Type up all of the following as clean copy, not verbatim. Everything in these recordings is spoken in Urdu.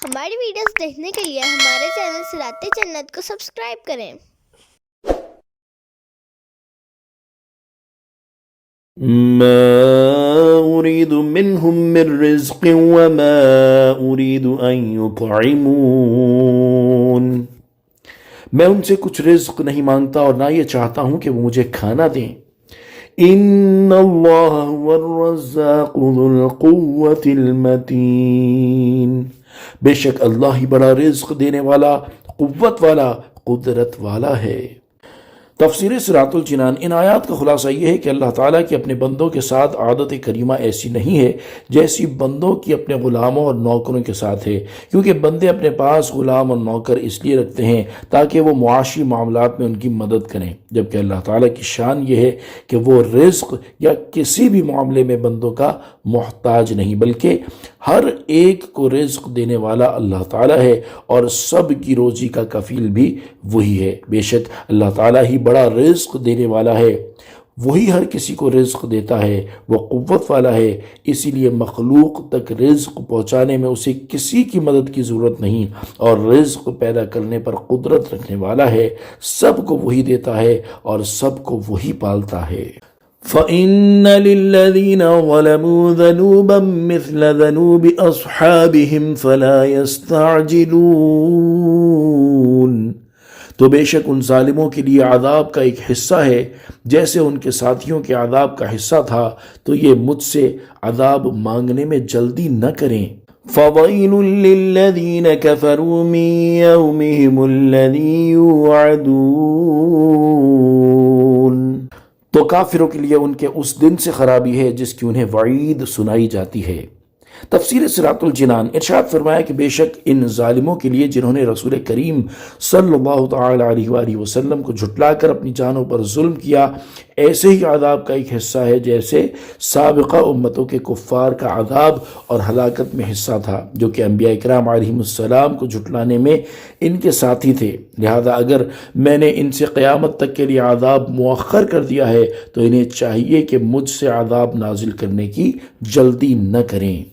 ہماری ویڈیوز دیکھنے کے لیے ہمارے چینل صراط جنت کو سبسکرائب کریں۔ ما أريد منهم من رزق وما أريد أن يطعمون، میں ان سے کچھ رزق نہیں مانگتا اور نہ یہ چاہتا ہوں کہ وہ مجھے کھانا دیں۔ ان اللہ هو الرزاق ذو القوة المتین، بے شک اللہ ہی بڑا رزق دینے والا، قوت والا، قدرت والا ہے۔ تفسیر صراط الجنان۔ ان آیات کا خلاصہ یہ ہے کہ اللہ تعالیٰ کی اپنے بندوں کے ساتھ عادت کریمہ ایسی نہیں ہے جیسی بندوں کی اپنے غلاموں اور نوکروں کے ساتھ ہے، کیونکہ بندے اپنے پاس غلام اور نوکر اس لیے رکھتے ہیں تاکہ وہ معاشی معاملات میں ان کی مدد کریں، جبکہ اللہ تعالیٰ کی شان یہ ہے کہ وہ رزق یا کسی بھی معاملے میں بندوں کا محتاج نہیں، بلکہ ہر ایک کو رزق دینے والا اللہ تعالیٰ ہے اور سب کی روزی کا کفیل بھی وہی ہے۔ بے شک اللہ تعالیٰ ہی بڑا رزق دینے والا ہے، وہی ہر کسی کو رزق دیتا ہے، وہ قوت والا ہے، اسی لیے مخلوق تک رزق پہنچانے میں اسے کسی کی مدد کی ضرورت نہیں، اور رزق پیدا کرنے پر قدرت رکھنے والا ہے، سب کو وہی دیتا ہے اور سب کو وہی پالتا ہے۔ فَإِنَّ لِلَّذِينَ ظَلَمُوا ذَنُوبًا مِثْلَ ذَنُوبِ أَصْحَابِهِمْ فَلَا يَسْتَعْجِلُونَ، تو بے شک ان ظالموں کے لیے عذاب کا ایک حصہ ہے جیسے ان کے ساتھیوں کے عذاب کا حصہ تھا، تو یہ مجھ سے عذاب مانگنے میں جلدی نہ کریں۔ فَوَيْلٌ لِّلَّذِينَ كَفَرُوا مِن يَوْمِهِمُ الَّذِي يُوعَدُونَ، تو کافروں کے لیے ان کے اس دن سے خرابی ہے جس کی انہیں وعید سنائی جاتی ہے۔ تفسیر صراط الجنان۔ ارشاد فرمایا کہ بے شک ان ظالموں کے لیے جنہوں نے رسول کریم صلی اللہ تعالی علیہ وآلہ وسلم کو جھٹلا کر اپنی جانوں پر ظلم کیا، ایسے ہی عذاب کا ایک حصہ ہے جیسے سابقہ امتوں کے کفار کا عذاب اور ہلاکت میں حصہ تھا، جو کہ انبیاء کرام علیہم السلام کو جھٹلانے میں ان کے ساتھی تھے۔ لہذا اگر میں نے ان سے قیامت تک کے لیے عذاب مؤخر کر دیا ہے تو انہیں چاہیے کہ مجھ سے عذاب نازل کرنے کی جلدی نہ کریں۔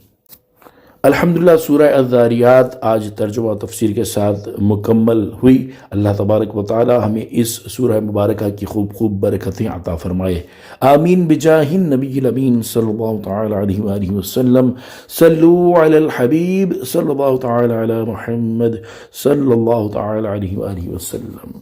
الحمدللہ سورہ الذاریات آج ترجمہ و تفسیر کے ساتھ مکمل ہوئی۔ اللہ تبارک و تعالی ہمیں اس سورہ مبارکہ کی خوب خوب برکتیں عطا فرمائے، آمین بجاہ النبی الامین صلی اللہ تعالی علیہ وآلہ وسلم۔ صلو علی الحبیب صلی اللہ تعالی علی محمد صلی اللہ تعالی علیہ وآلہ وسلم۔